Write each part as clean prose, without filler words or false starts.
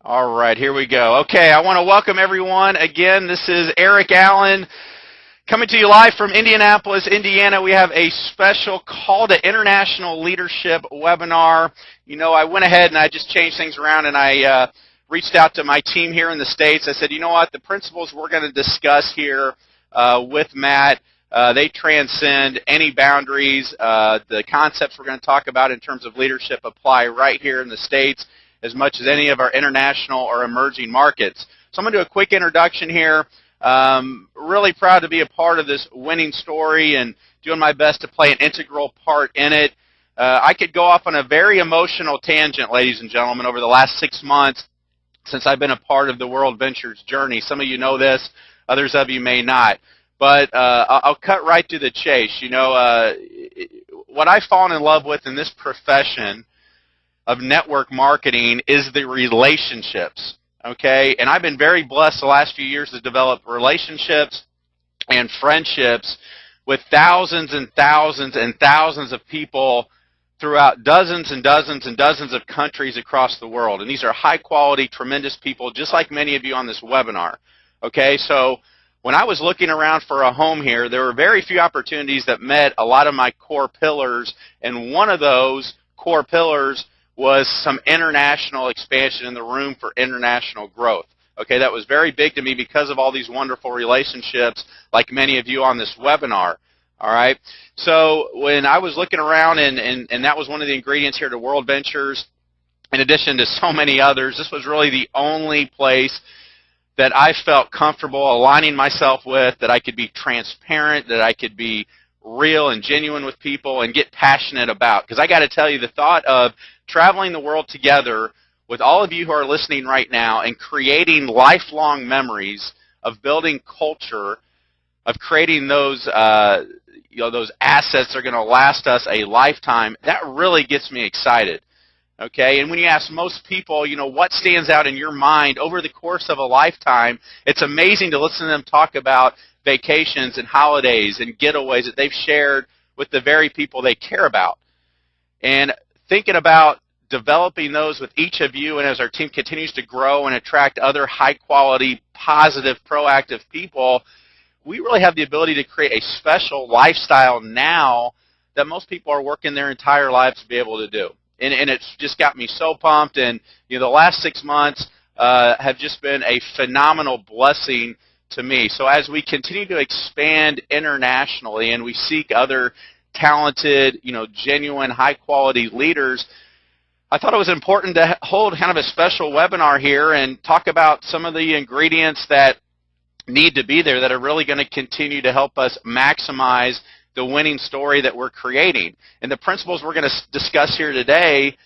All right, here we go. Okay, I want to welcome everyone again. This is Eric Allen coming to you live from Indianapolis, Indiana. We have a special Call to International Leadership webinar. You know, I went ahead and I just changed things around and I reached out to my team here in the States. I said, you know what, the principles we're going to discuss here with Matt, they transcend any boundaries. The concepts we're going to talk about in terms of leadership apply right here in the States as much as any of our international or emerging markets. So I'm going to do a quick introduction here. Really proud to be a part of this winning story and doing my best to play an integral part in it. I could go off on a very emotional tangent, ladies and gentlemen, over the last 6 months since I've been a part of the World Ventures journey. Some of you know this, others of you may not. But I'll cut right to the chase. You know, what I've fallen in love with in this profession of network marketing is the relationships, okay? And I've been very blessed the last few years to develop relationships and friendships with thousands and thousands and thousands of people throughout dozens and dozens and dozens of countries across the world. And these are high-quality, tremendous people, just like many of you on this webinar, okay? So when I was looking around for a home here, there were very few opportunities that met a lot of my core pillars, and one of those core pillars was some international expansion in the room for international growth. Okay, that was very big to me because of all these wonderful relationships, like many of you on this webinar. All right, so when I was looking around, and that was one of the ingredients here to World Ventures, in addition to so many others, this was really the only place that I felt comfortable aligning myself with, that I could be transparent, that I could be real and genuine with people and get passionate about. Because I got to tell you, the thought of traveling the world together with all of you who are listening right now and creating lifelong memories of building culture, of creating those those assets that are going to last us a lifetime, that really gets me excited. Okay, and when you ask most people, you know, what stands out in your mind over the course of a lifetime, it's amazing to listen to them talk about vacations and holidays and getaways that they've shared with the very people they care about. And thinking about developing those with each of you, and as our team continues to grow and attract other high-quality, positive, proactive people, we really have the ability to create a special lifestyle now that most people are working their entire lives to be able to do. And it's just got me so pumped, and you know, the last 6 months have just been a phenomenal blessing to me. So as we continue to expand internationally and we seek other talented, you know, genuine, high-quality leaders, I thought it was important to hold kind of a special webinar here and talk about some of the ingredients that need to be there that are really going to continue to help us maximize the winning story that we're creating. And the principles we're going to discuss here today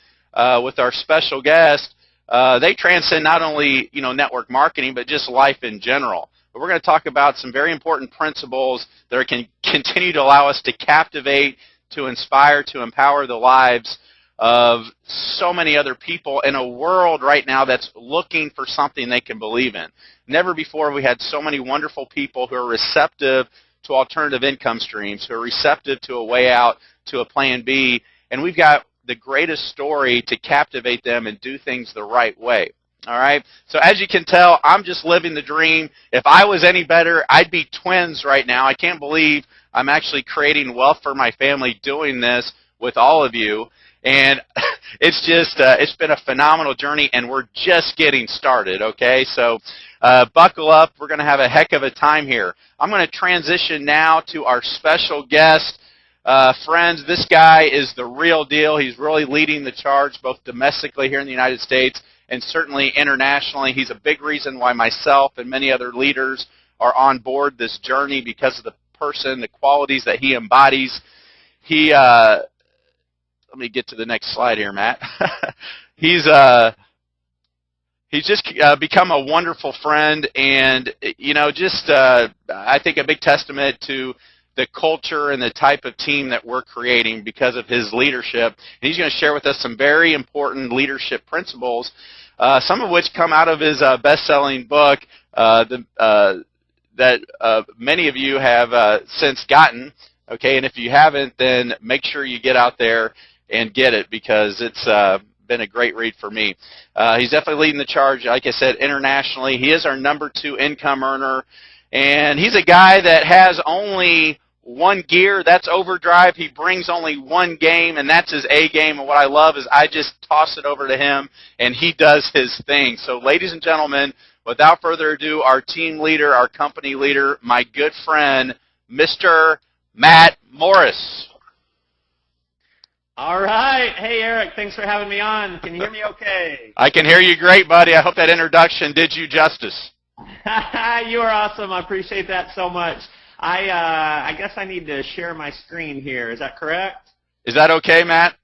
with our special guest, they transcend not only, you know, network marketing, but just life in general. But we're going to talk about some very important principles that can continue to allow us to captivate, to inspire, to empower the lives of so many other people in a world right now that's looking for something they can believe in. Never before have we had so many wonderful people who are receptive to alternative income streams, who are receptive to a way out, to a plan B, and we've got the greatest story to captivate them and do things the right way. All right? So as you can tell, I'm just living the dream. If I was any better, I'd be twins right now. I can't believe I'm actually creating wealth for my family doing this with all of you. And it's just, it's been a phenomenal journey, and we're just getting started, okay? So buckle up. We're going to have a heck of a time here. I'm going to transition now to our special guest. Friends, this guy is the real deal. He's really leading the charge both domestically here in the United States and certainly internationally. He's a big reason why myself and many other leaders are on board this journey because of the person, the qualities that he embodies. Let me get to the next slide here, Matt. He's just become a wonderful friend, and you know, just I think a big testament to the culture and the type of team that we're creating because of his leadership. And he's going to share with us some very important leadership principles, some of which come out of his best-selling book that many of you have since gotten. Okay, and if you haven't, then make sure you get out there and get it, because it's been a great read for me. He's definitely leading the charge, like I said, internationally. He is our #2 income earner, and he's a guy that has only one gear, that's overdrive. He brings only one game, and that's his A game. And what I love is I just toss it over to him, and he does his thing. So, ladies and gentlemen, without further ado, our team leader, our company leader, my good friend, Mr. Matt Morris. All right. Hey, Eric, thanks for having me on. Can you hear me okay? I can hear you great, buddy. I hope that introduction did you justice. You are awesome. I appreciate that so much. I guess I need to share my screen here. Is that correct? Is that okay, Matt?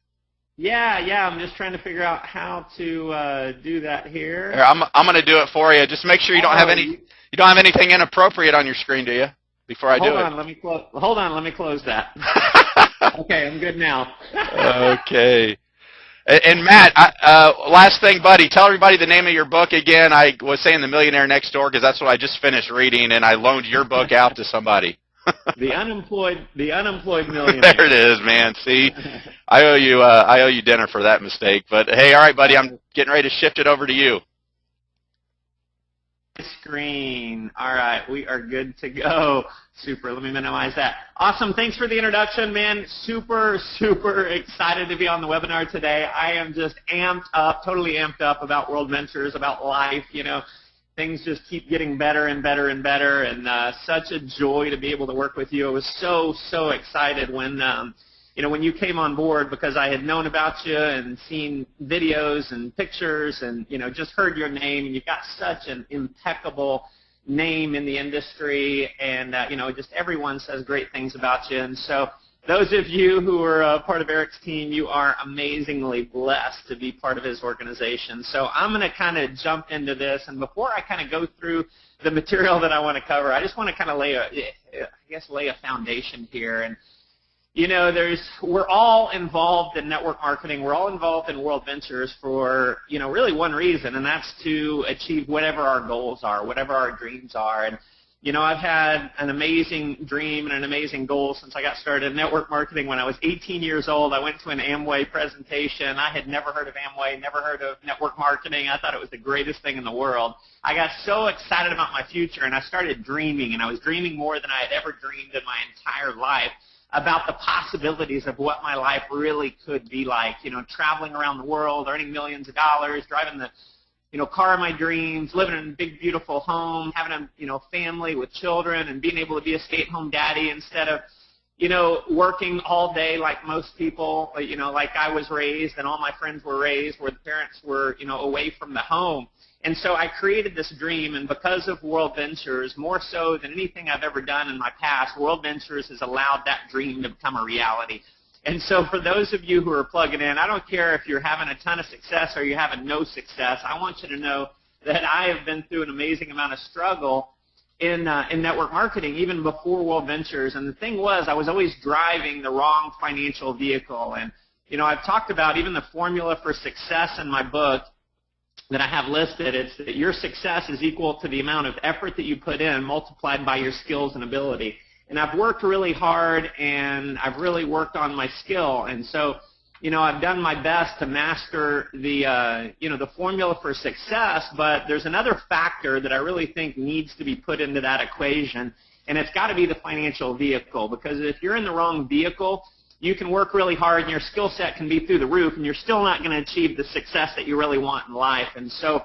Yeah. I'm just trying to figure out how to do that here. Here, I'm going to do it for you. Just make sure you don't have anything inappropriate on your screen, do you? Before I do it. Hold on. Let me close that. Okay, I'm good now. Okay. And Matt, last thing, buddy, tell everybody the name of your book again. I was saying The Millionaire Next Door because that's what I just finished reading, and I loaned your book out to somebody. The unemployed millionaire. There it is, man. See, I owe you dinner for that mistake. But hey, all right, buddy, I'm getting ready to shift it over to you. Screen. All right, we are good to go. Super. Let me minimize that. Awesome. Thanks for the introduction, man. Super excited to be on the webinar today. I am just totally amped up about World Ventures, about life. You know, things just keep getting better and better and better, and such a joy to be able to work with you. I was so excited when when you came on board, because I had known about you and seen videos and pictures and, just heard your name, and you've got such an impeccable name in the industry, and, just everyone says great things about you. And so those of you who are part of Eric's team, you are amazingly blessed to be part of his organization. So I'm going to kind of jump into this, and before I kind of go through the material that I want to cover, I just want to kind of lay a foundation here. And we're all involved in network marketing. We're all involved in World Ventures for, really one reason, and that's to achieve whatever our goals are, whatever our dreams are. And, I've had an amazing dream and an amazing goal since I got started in network marketing when I was 18 years old. I went to an Amway presentation. I had never heard of Amway, never heard of network marketing. I thought it was the greatest thing in the world. I got so excited about my future, and I started dreaming, and I was dreaming more than I had ever dreamed in my entire life, about the possibilities of what my life really could be like, traveling around the world, earning millions of dollars, driving the, car of my dreams, living in a big, beautiful home, having a, family with children, and being able to be a stay-at-home daddy instead of, working all day like most people, like I was raised and all my friends were raised, where the parents were, away from the home. And so I created this dream, and because of World Ventures, more so than anything I've ever done in my past, World Ventures has allowed that dream to become a reality. And so for those of you who are plugging in, I don't care if you're having a ton of success or you're having no success. I want you to know that I have been through an amazing amount of struggle in network marketing, even before World Ventures. And the thing was, I was always driving the wrong financial vehicle. And, I've talked about even the formula for success in my book that I have listed. It's that your success is equal to the amount of effort that you put in multiplied by your skills and ability. And I've worked really hard, and I've really worked on my skill. And so, I've done my best to master the, the formula for success, but there's another factor that I really think needs to be put into that equation, and it's got to be the financial vehicle, because if you're in the wrong vehicle, you can work really hard and your skill set can be through the roof, and you're still not going to achieve the success that you really want in life. And so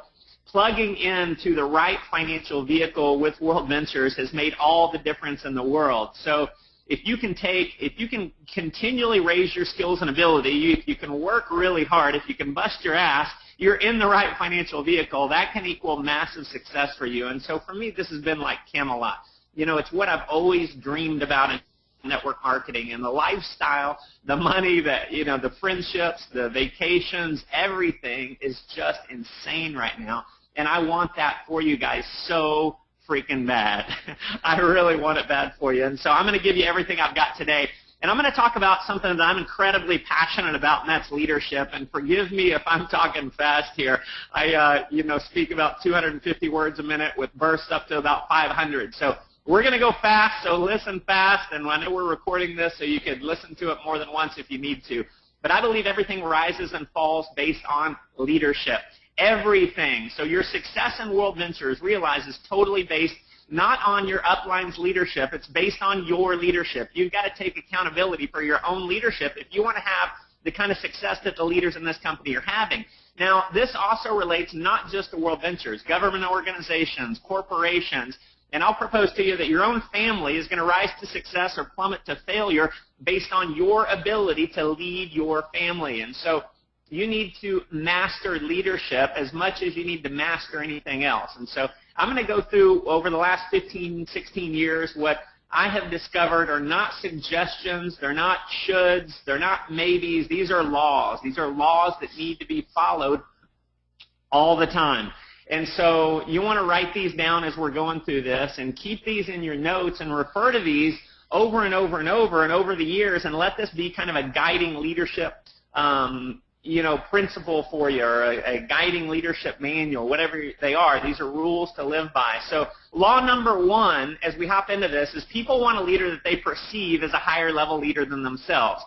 plugging into the right financial vehicle with World Ventures has made all the difference in the world. So if you can continually raise your skills and ability, if you can work really hard, if you can bust your ass, you're in the right financial vehicle, that can equal massive success for you. And so for me, this has been like Camelot. It's what I've always dreamed about in network marketing, and the lifestyle, the money, the friendships, the vacations, everything is just insane right now. And I want that for you guys so freaking bad. I really want it bad for you. And so I'm going to give you everything I've got today. And I'm going to talk about something that I'm incredibly passionate about, and that's leadership. And forgive me if I'm talking fast here. I, speak about 250 words a minute with bursts up to about 500. So we're going to go fast, so listen fast. And I know we're recording this, so you could listen to it more than once if you need to. but I believe everything rises and falls based on leadership. Everything. So your success in World Ventures, realize, is totally based not on your upline's leadership. It's based on your leadership. You've got to take accountability for your own leadership if you want to have the kind of success that the leaders in this company are having. Now, this also relates not just to World Ventures, government organizations, corporations, and I'll propose to you that your own family is going to rise to success or plummet to failure based on your ability to lead your family. And so you need to master leadership as much as you need to master anything else. And so I'm going to go through, over the last 15, 16 years, what I have discovered are not suggestions, they're not shoulds, they're not maybes. These are laws. These are laws that need to be followed all the time. And so you want to write these down as we're going through this and keep these in your notes and refer to these over and over and over and over the years, and let this be kind of a guiding leadership principle for you, or a guiding leadership manual, whatever they are. These are rules to live by. So law number one, as we hop into this, is people want a leader that they perceive as a higher level leader than themselves.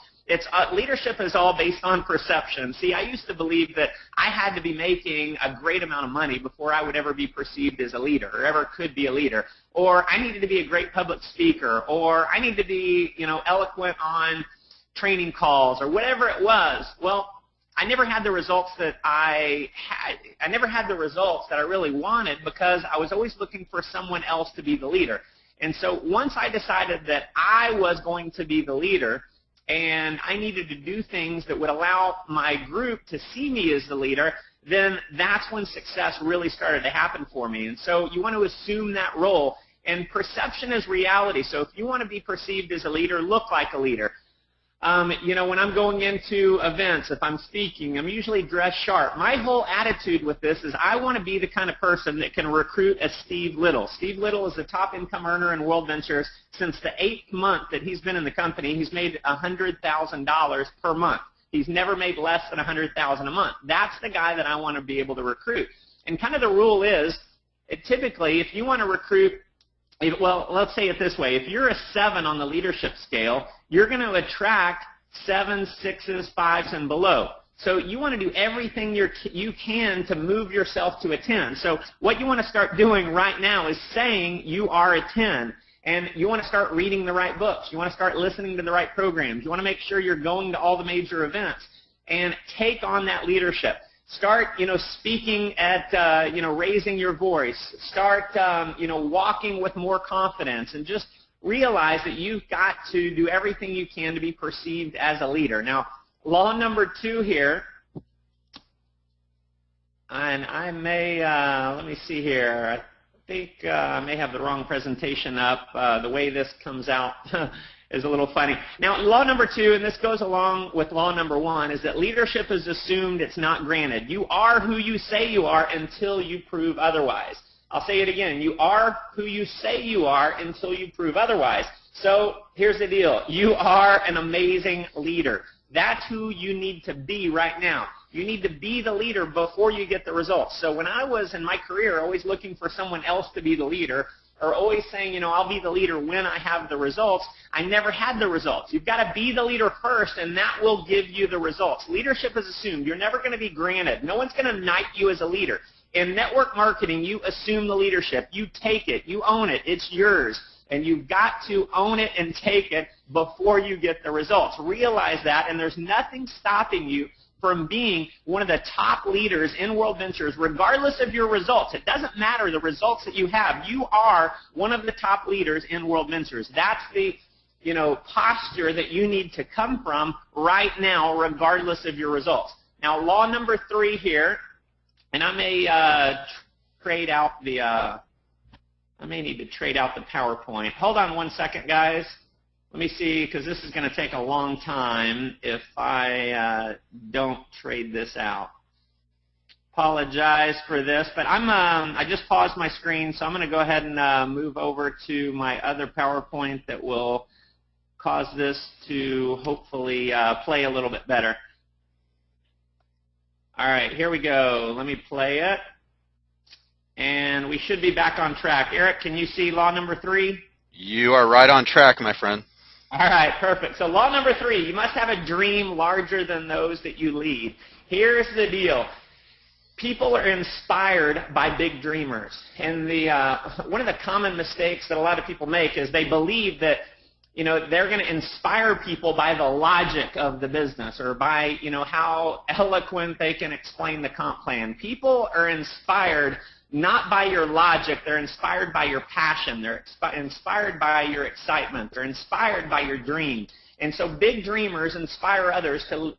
Leadership is all based on perception. See, I used to believe that I had to be making a great amount of money before I would ever be perceived as a leader, or ever could be a leader. Or I needed to be a great public speaker, or I need to be, eloquent on training calls, or whatever it was. Well, I never had the results that I never had the results that I really wanted, because I was always looking for someone else to be the leader. And so once I decided that I was going to be the leader, and I needed to do things that would allow my group to see me as the leader, then that's when success really started to happen for me. And so you want to assume that role. And perception is reality. So if you want to be perceived as a leader, look like a leader. When I'm going into events, if I'm speaking, I'm usually dressed sharp. My whole attitude with this is I want to be the kind of person that can recruit a Steve Little. Steve Little is the top income earner in World Ventures. Since the 8th month that he's been in the company, he's made $100,000 per month. He's never made less than $100,000 a month. That's the guy that I want to be able to recruit. And kind of the rule is, typically, if you want to recruit, well, let's say it this way. If you're a 7 on the leadership scale, you're going to attract 7s, 6s, 5s, and below. So you want to do everything you can to move yourself to a 10. So what you want to start doing right now is saying you are a 10. And you want to start reading the right books. You want to start listening to the right programs. You want to make sure you're going to all the major events. And take on that leadership. Start, speaking at, raising your voice. Start, walking with more confidence, and just realize that you've got to do everything you can to be perceived as a leader. Now, law number 2 here, and I may, let me see here. I think I may have the wrong presentation up. The way this comes out is a little funny. Now, law number 2, and this goes along with law number 1, is that leadership is assumed, it's not granted. You are who you say you are until you prove otherwise. I'll say it again. You are who you say you are until you prove otherwise. So here's the deal. You are an amazing leader. That's who you need to be right now. You need to be the leader before you get the results. So when I was in my career always looking for someone else to be the leader, or always saying, I'll be the leader when I have the results, I never had the results. You've got to be the leader first, and that will give you the results. Leadership is assumed. You're never going to be granted. No one's going to knight you as a leader. In network marketing, you assume the leadership. You take it. You own it. It's yours. And you've got to own it and take it before you get the results. Realize that, and there's nothing stopping you from being one of the top leaders in World Ventures, regardless of your results. It doesn't matter the results that you have. You are one of the top leaders in World Ventures. That's the posture that you need to come from right now, regardless of your results. Now, law number 3 here, and I may trade out the I may need to trade out the PowerPoint. Hold on one second, guys. Let me see, because this is going to take a long time if I don't trade this out. Apologize for this, but I just paused my screen, so I'm going to go ahead and move over to my other PowerPoint that will cause this to hopefully play a little bit better. All right, here we go. Let me play it. And we should be back on track. Eric, can you see law number 3? You are right on track, my friend. All right, perfect. So law number 3, you must have a dream larger than those that you lead. Here's the deal. People are inspired by big dreamers. And one of the common mistakes that a lot of people make is they believe that they're going to inspire people by the logic of the business or by, how eloquent they can explain the comp plan. People are inspired not by your logic. They're inspired by your passion. They're inspired by your excitement. They're inspired by your dream. And so big dreamers inspire others to,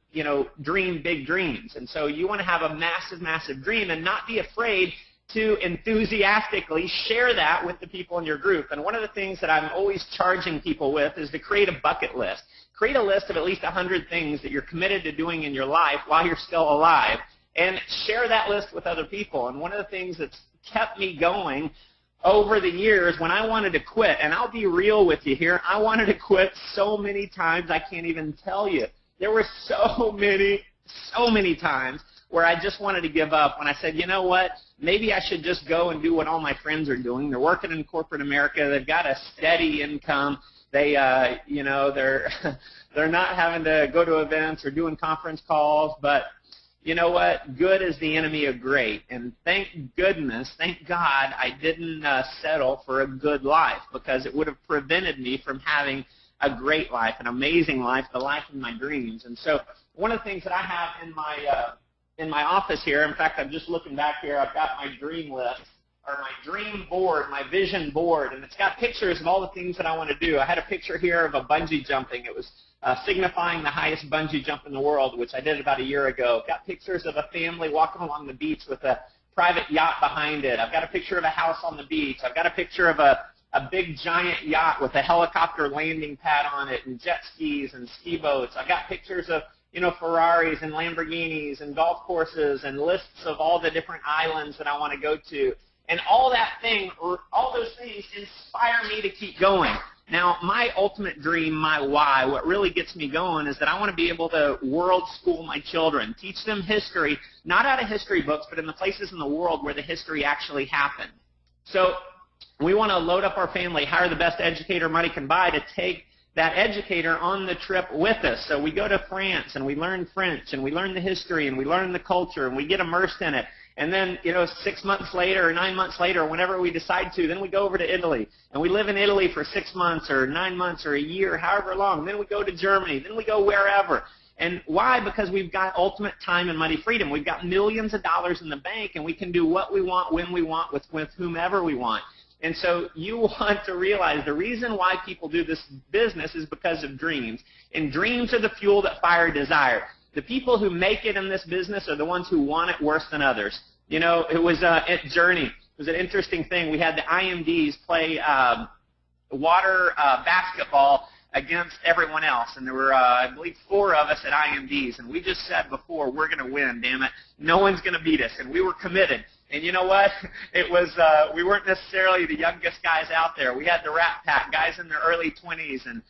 dream big dreams. And so you want to have a massive, massive dream and not be afraid to enthusiastically share that with the people in your group. And one of the things that I'm always charging people with is to create a bucket list. Create a list of at least 100 things that you're committed to doing in your life while you're still alive, and share that list with other people. And one of the things that's kept me going over the years when I wanted to quit, and I'll be real with you here, I wanted to quit so many times I can't even tell you. There were so many times where I just wanted to give up when I said, you know what, maybe I should just go and do what all my friends are doing. They're working in corporate America. They've got a steady income. They, they're not having to go to events or doing conference calls. But you know what? Good is the enemy of great. And thank goodness, thank God, I didn't settle for a good life, because it would have prevented me from having a great life, an amazing life, the life of my dreams. And so one of the things that I have in my office here, in fact, I'm just looking back here, I've got my dream list, or my dream board, my vision board, and it's got pictures of all the things that I want to do. I had a picture here of a bungee jumping. It was signifying the highest bungee jump in the world, which I did about a year ago. Got pictures of a family walking along the beach with a private yacht behind it. I've got a picture of a house on the beach. I've got a picture of a big giant yacht with a helicopter landing pad on it and jet skis and ski boats. I've got pictures of Ferraris and Lamborghinis and golf courses and lists of all the different islands that I want to go to. And all those things inspire me to keep going. Now, my ultimate dream, my why, what really gets me going is that I want to be able to world school my children, teach them history, not out of history books, but in the places in the world where the history actually happened. So we want to load up our family, hire the best educator money can buy to take that educator on the trip with us. So we go to France and we learn French and we learn the history and we learn the culture and we get immersed in it. And then, 6 months later or 9 months later, whenever we decide to, then we go over to Italy. And we live in Italy for 6 months or 9 months or a year, however long. Then we go to Germany. Then we go wherever. And why? Because we've got ultimate time and money freedom. We've got millions of dollars in the bank, and we can do what we want, when we want, with whomever we want. And so you want to realize the reason why people do this business is because of dreams. And dreams are the fuel that fire desire. The people who make it in this business are the ones who want it worse than others. It was at Journey. It was an interesting thing. We had the IMDs play water basketball against everyone else. And there were, I believe, 4 of us at IMDs. And we just said before, we're going to win, damn it. No one's going to beat us. And we were committed. And you know what? It was, we weren't necessarily the youngest guys out there. We had the Rat Pack, guys in their early 20s. And,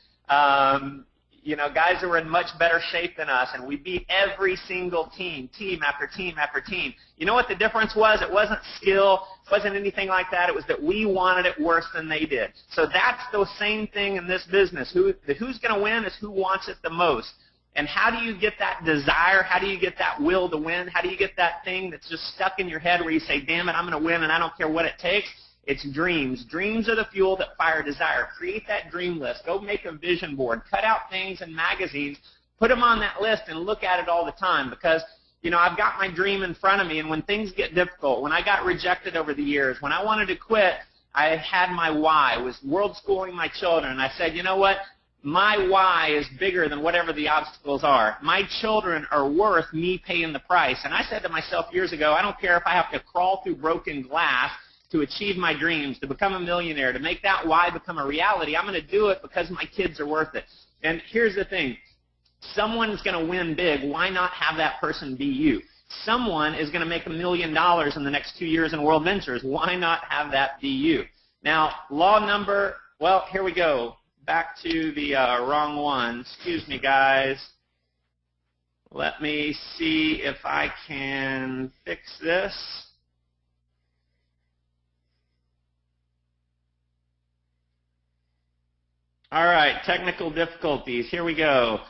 guys who were in much better shape than us, and we beat every single team after team after team. You know what the difference was? It wasn't skill. It wasn't anything like that. It was that we wanted it worse than they did. So that's the same thing in this business. Who's going to win is who wants it the most. And how do you get that desire? How do you get that will to win? How do you get that thing that's just stuck in your head where you say, damn it, I'm going to win and I don't care what it takes? It's dreams. Dreams are the fuel that fire desire. Create that dream list. Go make a vision board. Cut out things in magazines. Put them on that list and look at it all the time, because, I've got my dream in front of me, and when things get difficult, when I got rejected over the years, when I wanted to quit, I had my why. It was world schooling my children. And I said, you know what? My why is bigger than whatever the obstacles are. My children are worth me paying the price. And I said to myself years ago, I don't care if I have to crawl through broken glass to achieve my dreams, to become a millionaire, to make that why become a reality. I'm going to do it because my kids are worth it. And here's the thing. Someone's going to win big. Why not have that person be you? Someone is going to make $1 million in the next 2 years in World Ventures. Why not have that be you? Now, here we go. Back to the wrong one. Excuse me, guys. Let me see if I can fix this. All right, technical difficulties. Here we go.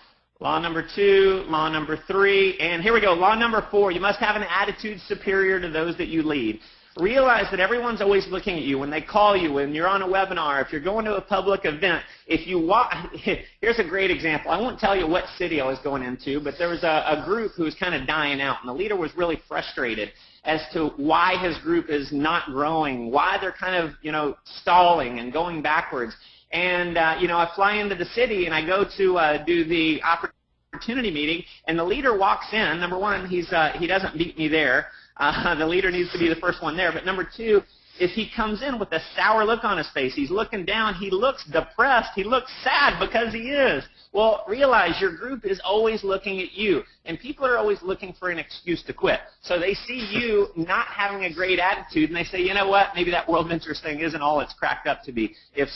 Law number 2, law number 3, and here we go. Law number 4, you must have an attitude superior to those that you lead. Realize that everyone's always looking at you when they call you, when you're on a webinar, if you're going to a public event. If you walk, here's a great example. I won't tell you what city I was going into, but there was a group who was kind of dying out, and the leader was really frustrated as to why his group is not growing, why they're kind of, stalling and going backwards. And, I fly into the city, and I go to do the opportunity meeting, and the leader walks in. Number one, he doesn't beat me there. The leader needs to be the first one there. But number 2, if he comes in with a sour look on his face, he's looking down, he looks depressed, he looks sad because he is. Well, realize your group is always looking at you, and people are always looking for an excuse to quit. So they see you not having a great attitude, and they say, you know what, maybe that World Mentors thing isn't all it's cracked up to be. If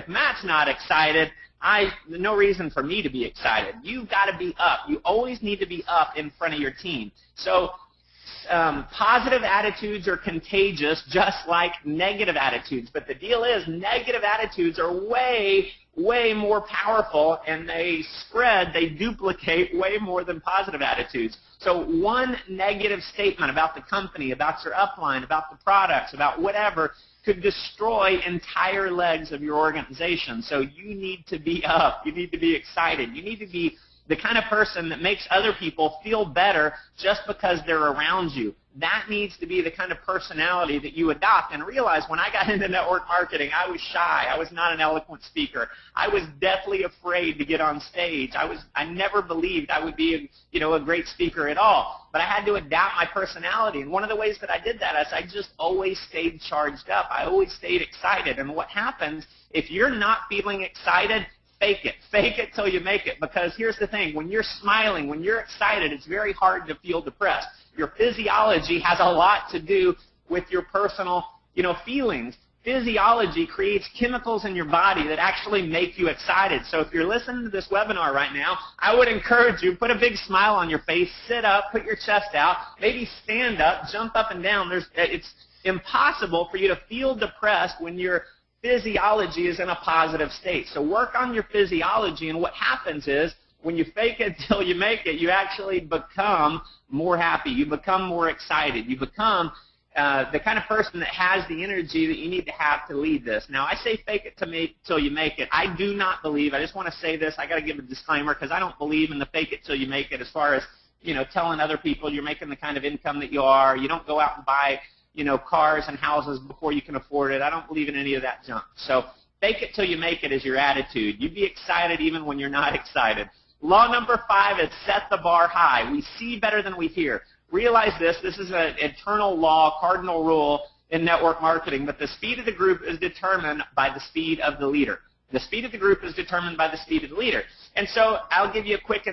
Matt's not excited, no reason for me to be excited. You've got to be up. You always need to be up in front of your team. So positive attitudes are contagious, just like negative attitudes. But the deal is, negative attitudes are way, way more powerful, and they duplicate way more than positive attitudes. So one negative statement about the company, about your upline, about the products, about whatever, could destroy entire legs of your organization. So you need to be up. You need to be excited. You need to be the kind of person that makes other people feel better just because they're around you. That needs to be the kind of personality that you adopt. And realize, when I got into network marketing, I was shy. I was not an eloquent speaker. I was deathly afraid to get on stage. I never believed I would be a great speaker at all. But I had to adapt my personality. And one of the ways that I did that is I just always stayed charged up. I always stayed excited. And what happens, if you're not feeling excited, fake it. Fake it till you make it. Because here's the thing. When you're smiling, when you're excited, it's very hard to feel depressed. Your physiology has a lot to do with your personal, feelings. Physiology creates chemicals in your body that actually make you excited. So if you're listening to this webinar right now, I would encourage you, put a big smile on your face, sit up, put your chest out, maybe stand up, jump up and down. It's impossible for you to feel depressed when your physiology is in a positive state. So work on your physiology, and what happens is, when you fake it till you make it, you actually become more happy. You become more excited. You become the kind of person that has the energy that you need to have to lead this. Now, I say fake it till you make it. I do not believe, I just want to say this, I got to give a disclaimer, because I don't believe in the fake it till you make it as far as, telling other people you're making the kind of income that you are. You don't go out and buy, cars and houses before you can afford it. I don't believe in any of that junk. So fake it till you make it is your attitude. You be excited even when you're not excited. Law number 5 is set the bar high. We see better than we hear. Realize this. This is an eternal law, cardinal rule in network marketing, but the speed of the group is determined by the speed of the leader. The speed of the group is determined by the speed of the leader. And so I'll give you a quick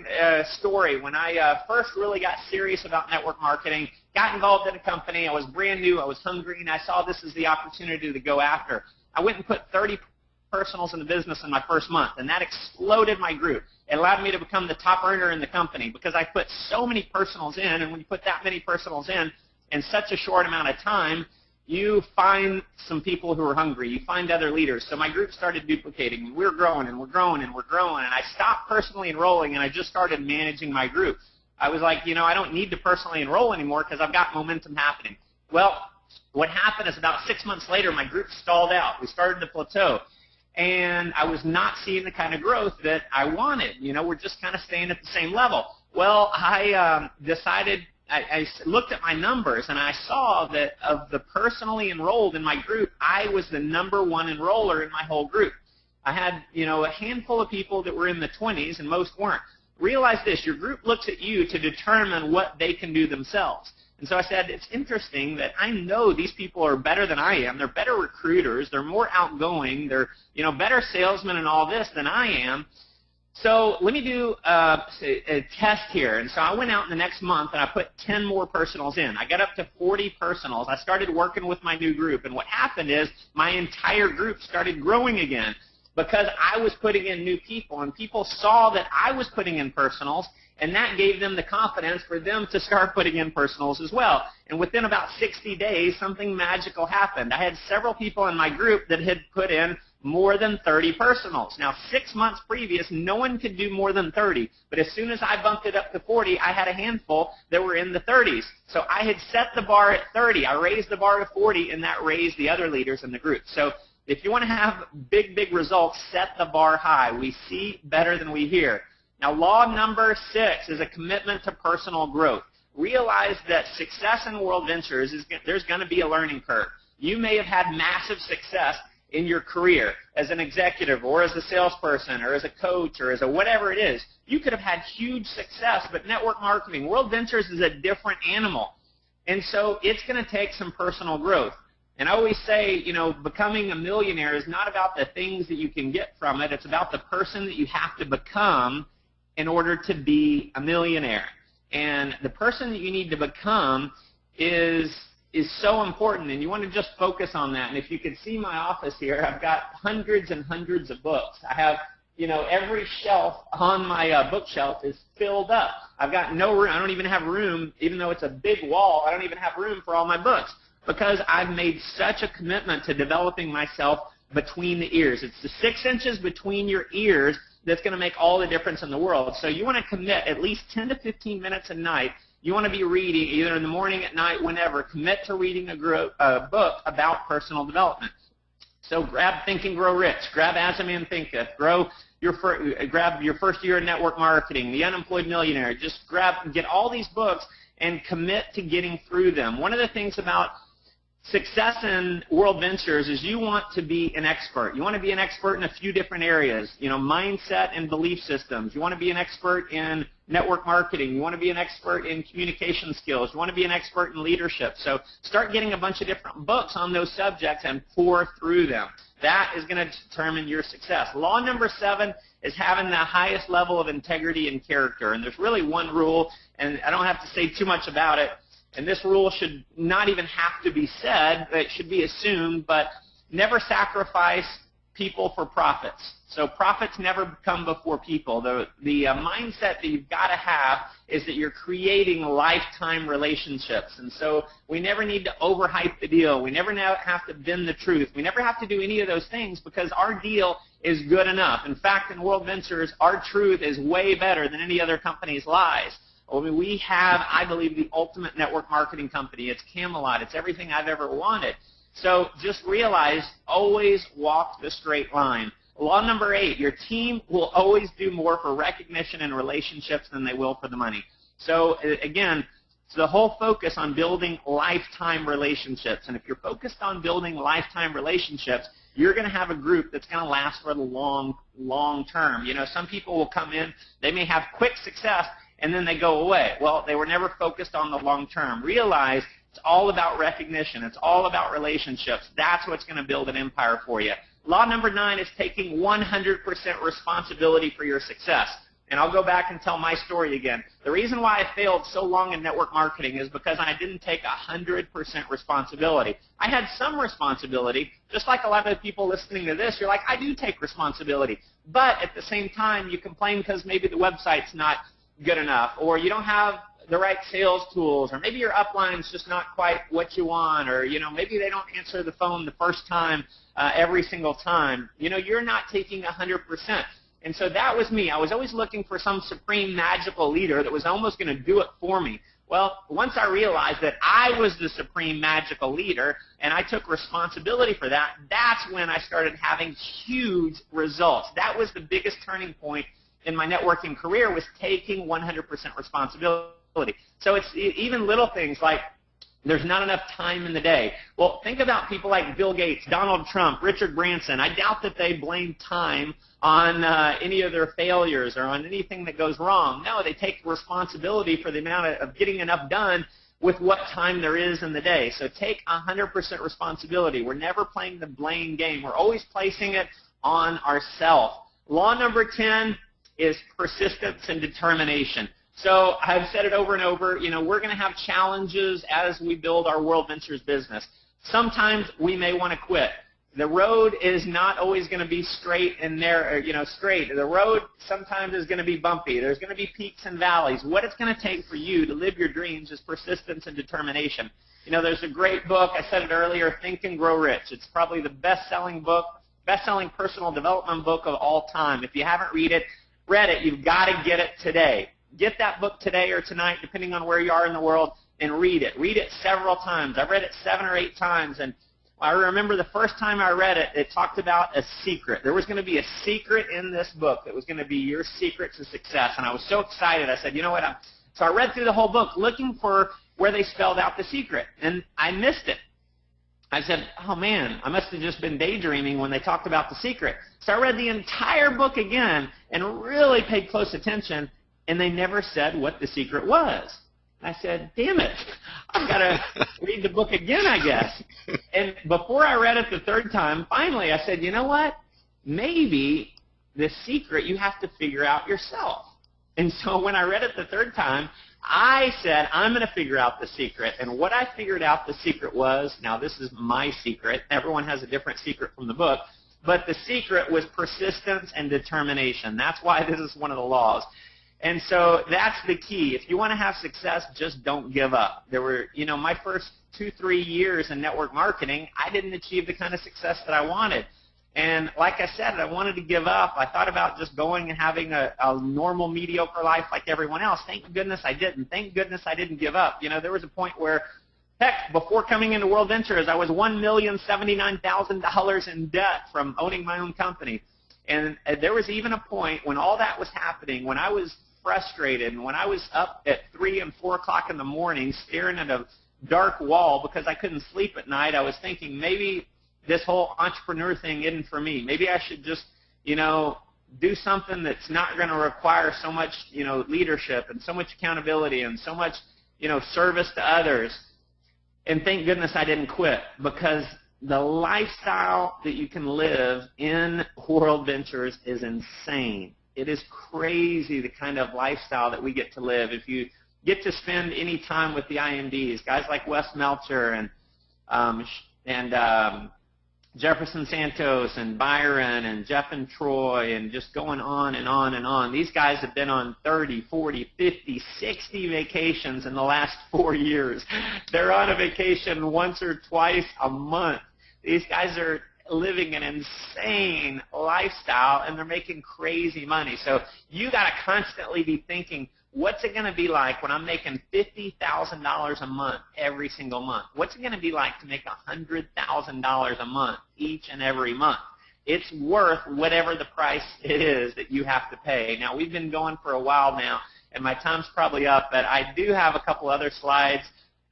story. When I first really got serious about network marketing, got involved in a company, I was brand new, I was hungry, and I saw this as the opportunity to go after. I went and put 30 personals in the business in my first month, and that exploded my group. It allowed me to become the top earner in the company because I put so many personals in, and when you put that many personals in such a short amount of time, you find some people who are hungry. You find other leaders. So my group started duplicating, and we're growing, and we're growing, and we're growing, and I stopped personally enrolling, and I just started managing my group. I was like, I don't need to personally enroll anymore because I've got momentum happening. Well, what happened is about 6 months later, my group stalled out. We started to plateau. And I was not seeing the kind of growth that I wanted. We're just kind of staying at the same level. Well, I decided, I looked at my numbers, and I saw that of the personally enrolled in my group, I was the number 1 enroller in my whole group. I had, a handful of people that were in the 20s, and most weren't. Realize this, your group looks at you to determine what they can do themselves. And so I said, it's interesting that I know these people are better than I am. They're better recruiters. They're more outgoing. They're, better salesmen and all this than I am. So let me do a test here. And so I went out in the next month, and I put 10 more personals in. I got up to 40 personals. I started working with my new group. And what happened is my entire group started growing again because I was putting in new people. And people saw that I was putting in personals, and that gave them the confidence for them to start putting in personals as well. And within about 60 days, something magical happened. I had several people in my group that had put in more than 30 personals. Now, 6 months previous, no one could do more than 30. But as soon as I bumped it up to 40, I had a handful that were in the 30s. So I had set the bar at 30. I raised the bar to 40, and that raised the other leaders in the group. So if you want to have big, big results, set the bar high. We see better than we hear. Now, law number 6 is a commitment to personal growth. Realize that success in World Ventures, there's going to be a learning curve. You may have had massive success in your career as an executive or as a salesperson or as a coach or as a whatever it is. You could have had huge success, but network marketing, World Ventures is a different animal. And so it's going to take some personal growth. And I always say, becoming a millionaire is not about the things that you can get from it. It's about the person that you have to become in order to be a millionaire. And the person that you need to become is so important, and you want to just focus on that. And if you could see my office here, I've got hundreds and hundreds of books. I have, every shelf on my bookshelf is filled up. I've got no room. I don't even have room, even though it's a big wall, I don't even have room for all my books because I've made such a commitment to developing myself between the ears. It's the 6 inches between your ears that's going to make all the difference in the world. So you want to commit at least 10 to 15 minutes a night. You want to be reading either in the morning, at night, whenever. Commit to reading a book about personal development. So grab Think and Grow Rich. Grab As a Man Thinketh. Grab your first year in network marketing, The Unemployed Millionaire. Just get all these books and commit to getting through them. One of the things about success in World Ventures is you want to be an expert. You want to be an expert in a few different areas, mindset and belief systems. You want to be an expert in network marketing. You want to be an expert in communication skills. You want to be an expert in leadership. So start getting a bunch of different books on those subjects and pour through them. That is going to determine your success. Law number 7 is having the highest level of integrity and character. And there's really one rule, and I don't have to say too much about it. And this rule should not even have to be said, but it should be assumed, but never sacrifice people for profits. So profits never come before people. The mindset that you've got to have is that you're creating lifetime relationships. And so we never need to overhype the deal. We never have to bend the truth. We never have to do any of those things because our deal is good enough. In fact, in World Ventures, our truth is way better than any other company's lies. I mean, we have, I believe, the ultimate network marketing company. It's Camelot. It's everything I've ever wanted. So just realize, always walk the straight line. Law number 8, your team will always do more for recognition and relationships than they will for the money. So again, it's the whole focus on building lifetime relationships. And if you're focused on building lifetime relationships, you're going to have a group that's going to last for the long term. Some people will come in, they may have quick success, and then they go away. Well, they were never focused on the long term. Realize it's all about recognition. It's all about relationships. That's what's going to build an empire for you. Law number 9 is taking 100% responsibility for your success. And I'll go back and tell my story again. The reason why I failed so long in network marketing is because I didn't take 100% responsibility. I had some responsibility. Just like a lot of the people listening to this, you're like, I do take responsibility. But at the same time, you complain because maybe the website's not good enough, or you don't have the right sales tools, or maybe your upline's just not quite what you want, or maybe they don't answer the phone the first time every single time. You're not taking 100%. And so that was me. I was always looking for some supreme magical leader that was almost going to do it for me. Well, once I realized that I was the supreme magical leader and I took responsibility for that, that's when I started having huge results. That was the biggest turning point in my networking career, was taking 100% responsibility. So it's even little things like there's not enough time in the day. Well, think about people like Bill Gates, Donald Trump, Richard Branson. I doubt that they blame time on any of their failures or on anything that goes wrong. No, they take responsibility for the amount of getting enough done with what time there is in the day. So take 100% responsibility. We're never playing the blame game. We're always placing it on ourselves. Law number 10 is persistence and determination. So I've said it over and over, we're going to have challenges as we build our World Ventures business. Sometimes we may want to quit. The road is not always going to be straight and narrow, straight. The road sometimes is going to be bumpy. There's going to be peaks and valleys. What it's going to take for you to live your dreams is persistence and determination. There's a great book, I said it earlier, Think and Grow Rich. It's probably the best-selling book best-selling personal development book of all time. If you haven't read it, you've got to get it today. Get that book today or tonight, depending on where you are in the world, and read it. Read it several times. I've read it 7 or 8 times, and I remember the first time I read it, it talked about a secret. There was going to be a secret in this book that was going to be your secret to success, and I was so excited. I said, you know what? So I read through the whole book looking for where they spelled out the secret, and I missed it. I said, oh, man, I must have just been daydreaming when they talked about the secret. So I read the entire book again and really paid close attention, and they never said what the secret was. I said, damn it, I've got to read the book again, I guess. And before I read it the third time, finally I said, you know what? Maybe the secret you have to figure out yourself. And so when I read it the third time, I said, I'm going to figure out the secret. And what I figured out the secret was, now this is my secret. Everyone has a different secret from the book. But the secret was persistence and determination. That's why this is one of the laws. And so that's the key. If you want to have success, just don't give up. There were, my first 2-3 years in network marketing, I didn't achieve the kind of success that I wanted. And like I said, I wanted to give up. I thought about just going and having a normal, mediocre life like everyone else. Thank goodness I didn't. Thank goodness I didn't give up. There was a point where, heck, before coming into World Ventures, I was $1,079,000 in debt from owning my own company. And there was even a point when all that was happening, when I was frustrated and when I was up at 3 and 4 o'clock in the morning staring at a dark wall because I couldn't sleep at night, I was thinking maybe this whole entrepreneur thing isn't for me. Maybe I should just, do something that's not going to require so much, leadership and so much accountability and so much, service to others. And thank goodness I didn't quit, because the lifestyle that you can live in World Ventures is insane. It is crazy the kind of lifestyle that we get to live. If you get to spend any time with the IMDs, guys like Wes Meltzer and Jefferson Santos and Byron and Jeff and Troy and just going on and on and on. These guys have been on 30, 40, 50, 60 vacations in the last 4 years. They're on a vacation once or twice a month. These guys are living an insane lifestyle, and they're making crazy money. So you got to constantly be thinking, what's it going to be like when I'm making $50,000 a month every single month? What's it going to be like to make $100,000 a month each and every month? It's worth whatever the price it is that you have to pay. Now, we've been going for a while now, and my time's probably up, but I do have a couple other slides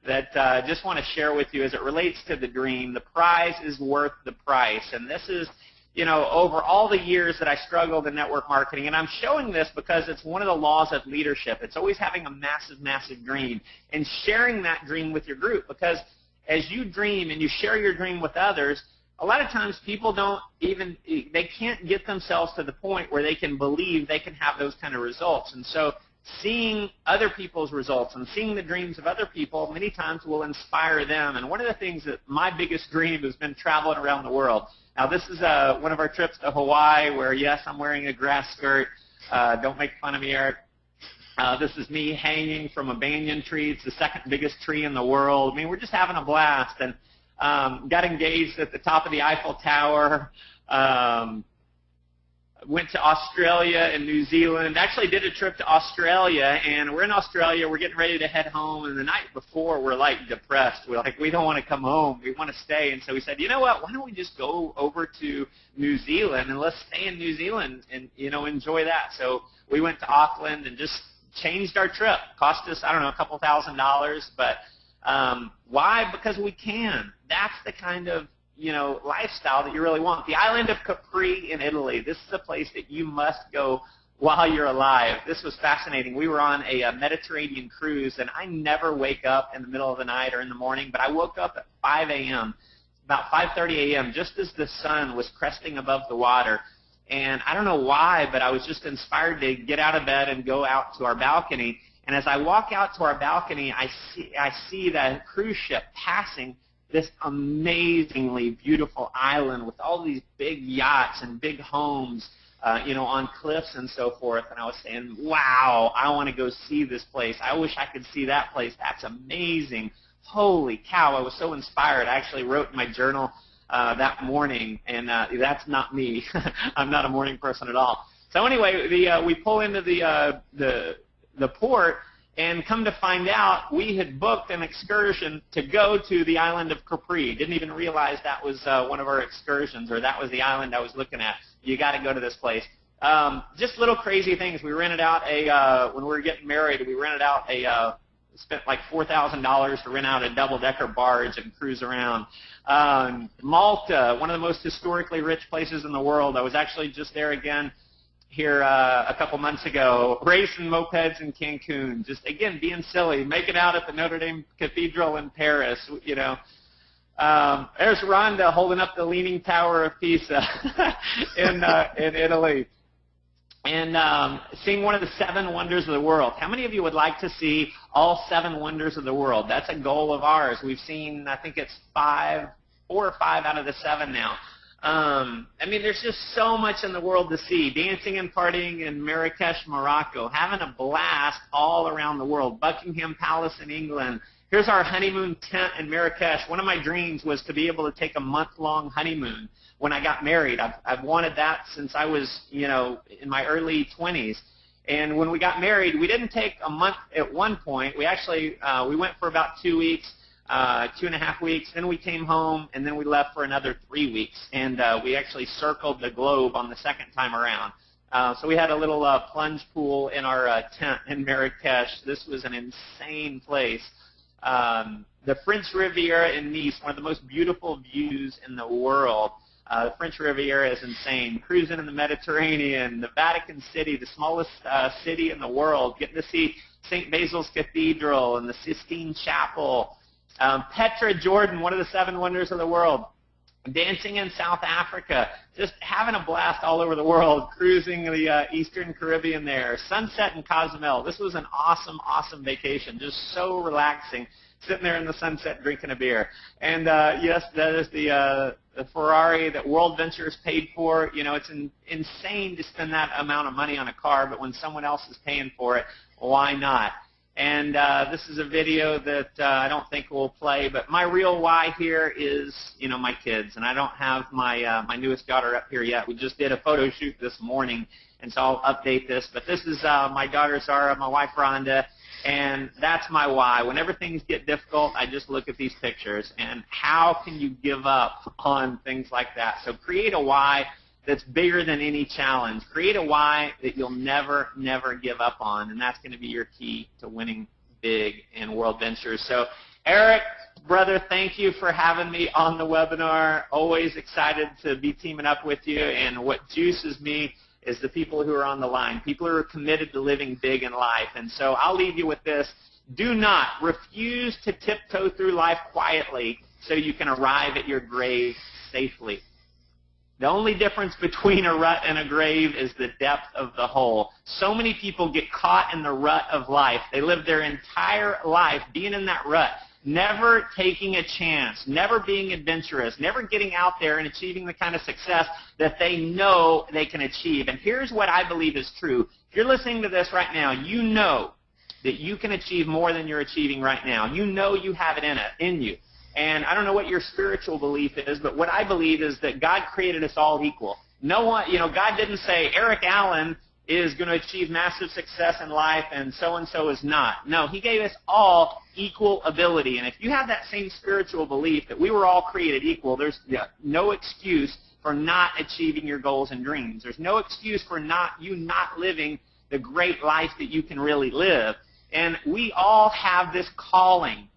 that I just want to share with you as it relates to the dream. The prize is worth the price. And this is, over all the years that I struggled in network marketing, and I'm showing this because it's one of the laws of leadership. It's always having a massive, massive dream and sharing that dream with your group, because as you dream and you share your dream with others, a lot of times people they can't get themselves to the point where they can believe they can have those kind of results. And so seeing other people's results and seeing the dreams of other people many times will inspire them. And one of the things that my biggest dream has been traveling around the world. Now, this is one of our trips to Hawaii where, yes, I'm wearing a grass skirt. Don't make fun of me, Eric. This is me hanging from a banyan tree. It's the second biggest tree in the world. I mean, we're just having a blast. And got engaged at the top of the Eiffel Tower. Went to Australia and New Zealand. Actually did a trip to Australia, and we're in Australia. We're getting ready to head home, and the night before we're like depressed. We're like, we don't want to come home. We want to stay. And so we said, you know what? Why don't we just go over to New Zealand and let's stay in New Zealand and enjoy that. So we went to Auckland and just changed our trip. Cost us, I don't know, a couple $1,000, but why? Because we can. That's the kind of lifestyle that you really want. The island of Capri in Italy, this is a place that you must go while you're alive. This was fascinating. We were on a Mediterranean cruise, and I never wake up in the middle of the night or in the morning, but I woke up at 5 a.m., about 5:30 a.m., just as the sun was cresting above the water. And I don't know why, but I was just inspired to get out of bed and go out to our balcony. And as I walk out to our balcony, I see that cruise ship passing this amazingly beautiful island with all these big yachts and big homes, on cliffs and so forth. And I was saying, wow, I want to go see this place. I wish I could see that place. That's amazing. Holy cow, I was so inspired. I actually wrote in my journal that morning, and that's not me. I'm not a morning person at all. So anyway, we pull into the port, and come to find out, we had booked an excursion to go to the island of Capri. Didn't even realize that was one of our excursions, or that was the island I was looking at. You got to go to this place. Just little crazy things. We rented out when we were getting married, we rented out spent like $4,000 to rent out a double-decker barge and cruise around. Malta, one of the most historically rich places in the world. I was actually just there again here a couple months ago, racing mopeds in Cancun, just, again, being silly, making out at the Notre Dame Cathedral in Paris, you know. There's Rhonda holding up the Leaning Tower of Pisa in Italy. And seeing one of the 7 wonders of the world. How many of you would like to see all 7 wonders of the world? That's a goal of ours. We've seen, I think it's 4 or 5 out of the 7 now. I mean, there's just so much in the world to see. Dancing and partying in Marrakesh, Morocco. Having a blast all around the world. Buckingham Palace in England. Here's our honeymoon tent in Marrakesh. One of my dreams was to be able to take a month-long honeymoon when I got married. I've wanted that since I was, you know, in my early 20s. And when we got married, we didn't take a month at one point. We actually, we went for about 2 weeks. 2.5 weeks, then we came home, and then we left for another 3 weeks, and we actually circled the globe on the second time around. So we had a little plunge pool in our tent in Marrakesh. This was an insane place. The French Riviera in Nice, one of the most beautiful views in the world. The French Riviera is insane. Cruising in the Mediterranean, the Vatican City, the smallest city in the world, getting to see St. Basil's Cathedral and the Sistine Chapel. Petra, Jordan, one of the 7 wonders of the world. Dancing in South Africa, just having a blast all over the world, cruising the Eastern Caribbean there. Sunset in Cozumel. This was an awesome, awesome vacation, just so relaxing, sitting there in the sunset drinking a beer. And yes, that is the Ferrari that World Ventures paid for. You know, it's insane to spend that amount of money on a car, but when someone else is paying for it, why not? And this is a video that I don't think will play, but my real why here is, you know, my kids. And I don't have my newest daughter up here yet. We just did a photo shoot this morning, and so I'll update this. But this is my daughter Zara, my wife Rhonda, and that's my why. Whenever things get difficult, I just look at these pictures, and how can you give up on things like that? So create a why that's bigger than any challenge. Create a why that you'll never, never give up on, and that's going to be your key to winning big in World Ventures. So, Eric, brother, thank you for having me on the webinar. Always excited to be teaming up with you, and what juices me is the people who are on the line, people who are committed to living big in life. And so I'll leave you with this. Do not refuse to tiptoe through life quietly so you can arrive at your grave safely. The only difference between a rut and a grave is the depth of the hole. So many people get caught in the rut of life. They live their entire life being in that rut, never taking a chance, never being adventurous, never getting out there and achieving the kind of success that they know they can achieve. And here's what I believe is true. If you're listening to this right now, you know that you can achieve more than you're achieving right now. You know you have it in you. And I don't know what your spiritual belief is, but what I believe is that God created us all equal. No one, you know, God didn't say Eric Allen is going to achieve massive success in life and so is not. No, He gave us all equal ability. And if you have that same spiritual belief that we were all created equal, there's no excuse for not achieving your goals and dreams. There's no excuse for not living the great life that you can really live. And we all have this calling.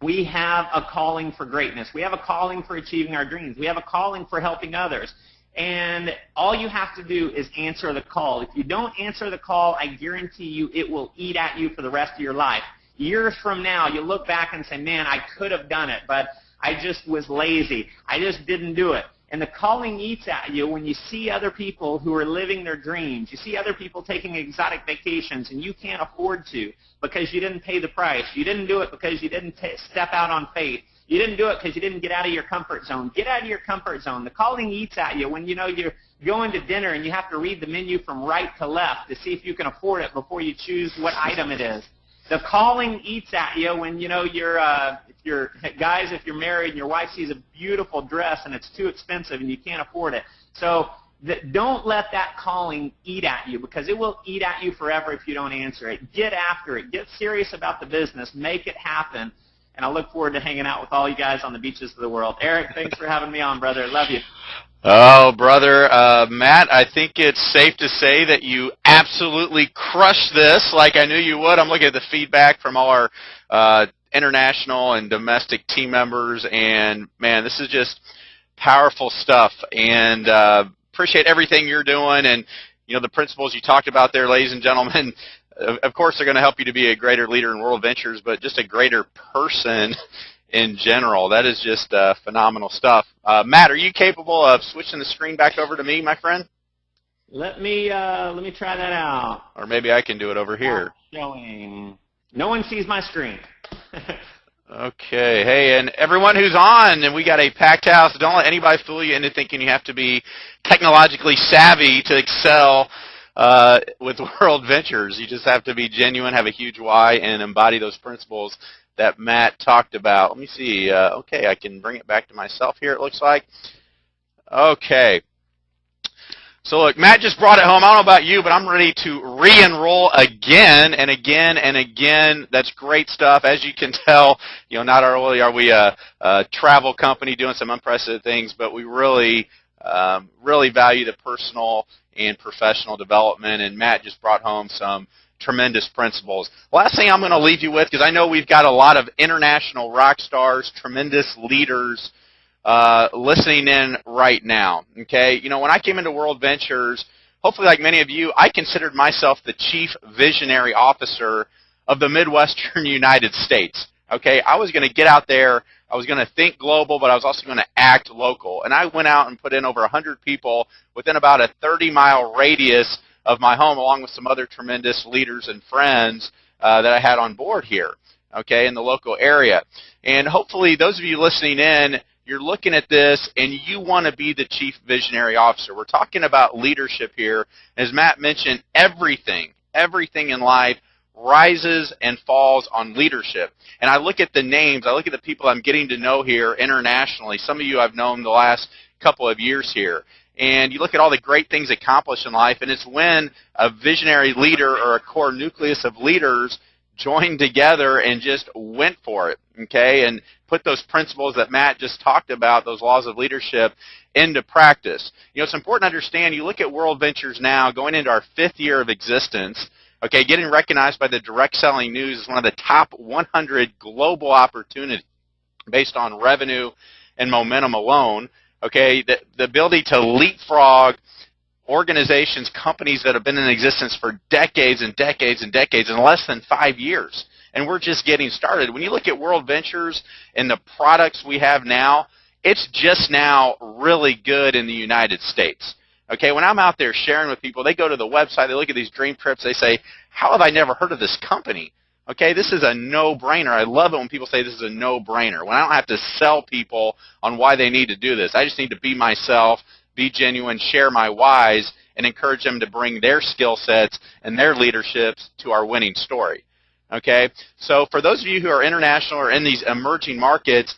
We have a calling for greatness. We have a calling for achieving our dreams. We have a calling for helping others. And all you have to do is answer the call. If you don't answer the call, I guarantee you it will eat at you for the rest of your life. Years from now, you'll look back and say, man, I could have done it, but I just was lazy. I just didn't do it. And the calling eats at you when you see other people who are living their dreams. You see other people taking exotic vacations, and you can't afford to because you didn't pay the price. You didn't do it because you didn't step out on faith. You didn't do it because you didn't get out of your comfort zone. Get out of your comfort zone. The calling eats at you when you know you're going to dinner and you have to read the menu from right to left to see if you can afford it before you choose what item it is. The calling eats at you when, you know, if you're married and your wife sees a beautiful dress and it's too expensive and you can't afford it. So don't let that calling eat at you, because it will eat at you forever if you don't answer it. Get after it. Get serious about the business. Make it happen. And I look forward to hanging out with all you guys on the beaches of the world. Eric, thanks for having me on, brother. Love you. Oh, brother. Matt, I think it's safe to say that you absolutely crushed this like I knew you would. I'm looking at the feedback from all our international and domestic team members, and, man, this is just powerful stuff. And appreciate everything you're doing, and, you know, the principles you talked about there, ladies and gentlemen. Of course, they're going to help you to be a greater leader in World Ventures, but just a greater person in general. That is just phenomenal stuff. Matt, are you capable of switching the screen back over to me, my friend? Let me try that out. Or maybe I can do it over here. Showing. No one sees my screen. Okay. Hey, and everyone who's on, and we got a packed house. Don't let anybody fool you into thinking you have to be technologically savvy to excel with World Ventures. You just have to be genuine, have a huge why, and embody those principles that Matt talked about. Let me see. Okay, I can bring it back to myself here, it looks like. Okay. So look, Matt just brought it home. I don't know about you, but I'm ready to re-enroll again and again and again. That's great stuff. As you can tell, you know, not only are we a travel company doing some unprecedented things, but we really value the personal and professional development, and Matt just brought home some tremendous principles. Last thing I'm going to leave you with, because I know we've got a lot of international rock stars, tremendous leaders listening in right now. Okay, you know, when I came into World Ventures, hopefully like many of you, I considered myself the chief visionary officer of the Midwestern United States. Okay, I was going to get out there, I was going to think global, but I was also going to act local. And I went out and put in over 100 people within about a 30-mile radius of my home, along with some other tremendous leaders and friends that I had on board here, okay, in the local area. And hopefully those of you listening in, you're looking at this and you want to be the chief visionary officer. We're talking about leadership here. As Matt mentioned, everything in life rises and falls on leadership. And I look at the names, I look at the people I'm getting to know here internationally. Some of you I've known the last couple of years here. And you look at all the great things accomplished in life, and it's when a visionary leader or a core nucleus of leaders joined together and just went for it, okay, and put those principles that Matt just talked about, those laws of leadership, into practice. You know, it's important to understand, you look at World Ventures now, going into our 5th year of existence, okay, getting recognized by the Direct Selling News as one of the top 100 global opportunities based on revenue and momentum alone. Okay, the ability to leapfrog organizations, companies that have been in existence for decades and decades and decades in less than 5 years. And we're just getting started. When you look at World Ventures and the products we have now, it's just now really good in the United States. Okay, when I'm out there sharing with people, they go to the website, they look at these dream trips, they say, how have I never heard of this company? Okay, this is a no-brainer. I love it when people say this is a no-brainer, when I don't have to sell people on why they need to do this. I just need to be myself, be genuine, share my whys, and encourage them to bring their skill sets and their leaderships to our winning story. Okay, so for those of you who are international or in these emerging markets,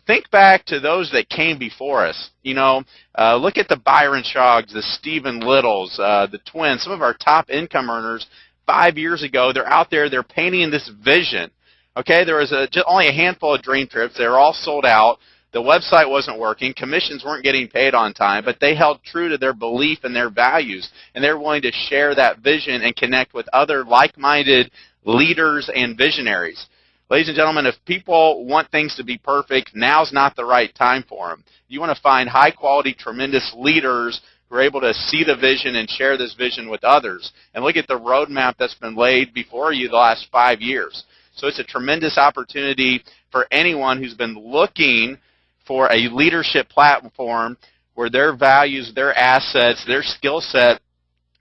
think back to those that came before us. You know, look at the Byron Shoggs, the Stephen Littles, the twins, some of our top income earners. 5 years ago, they're out there, they're painting this vision. Okay, there was only a handful of dream trips. They were all sold out. The website wasn't working. Commissions weren't getting paid on time, but they held true to their belief and their values, and they're willing to share that vision and connect with other like-minded leaders and visionaries. Ladies and gentlemen, if people want things to be perfect, now's not the right time for them. You want to find high-quality, tremendous leaders who are able to see the vision and share this vision with others. And look at the roadmap that's been laid before you the last 5 years. So it's a tremendous opportunity for anyone who's been looking for a leadership platform where their values, their assets, their skill set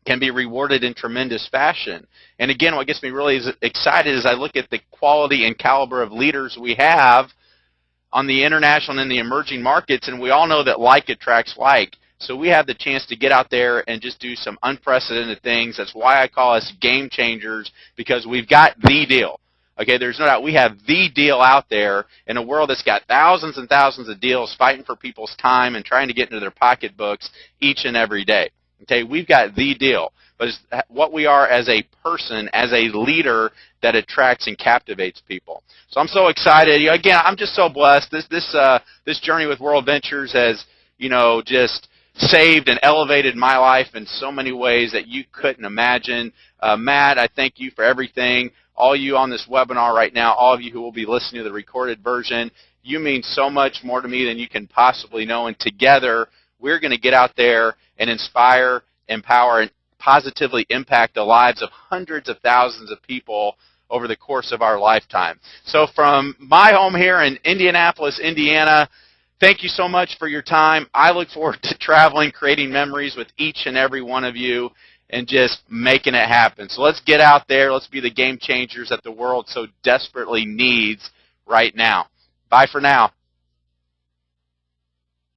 can be rewarded in tremendous fashion. And again, what gets me really excited is I look at the quality and caliber of leaders we have on the international and in the emerging markets, and we all know that like attracts like. So we have the chance to get out there and just do some unprecedented things. That's why I call us game changers, because we've got the deal. Okay, there's no doubt we have the deal out there in a world that's got thousands and thousands of deals fighting for people's time and trying to get into their pocketbooks each and every day. Okay, we've got the deal. But it's what we are as a person, as a leader that attracts and captivates people. So I'm so excited. Again, I'm just so blessed. This journey with World Ventures has, just saved and elevated my life in so many ways that you couldn't imagine. Matt, I thank you for everything. All you on this webinar right now, all of you who will be listening to the recorded version, you mean so much more to me than you can possibly know. And together, we're going to get out there and inspire, empower, and positively impact the lives of hundreds of thousands of people over the course of our lifetime. So from my home here in Indianapolis, Indiana, thank you so much for your time. I look forward to traveling, creating memories with each and every one of you, and just making it happen. So let's get out there. Let's be the game changers that the world so desperately needs right now. Bye for now.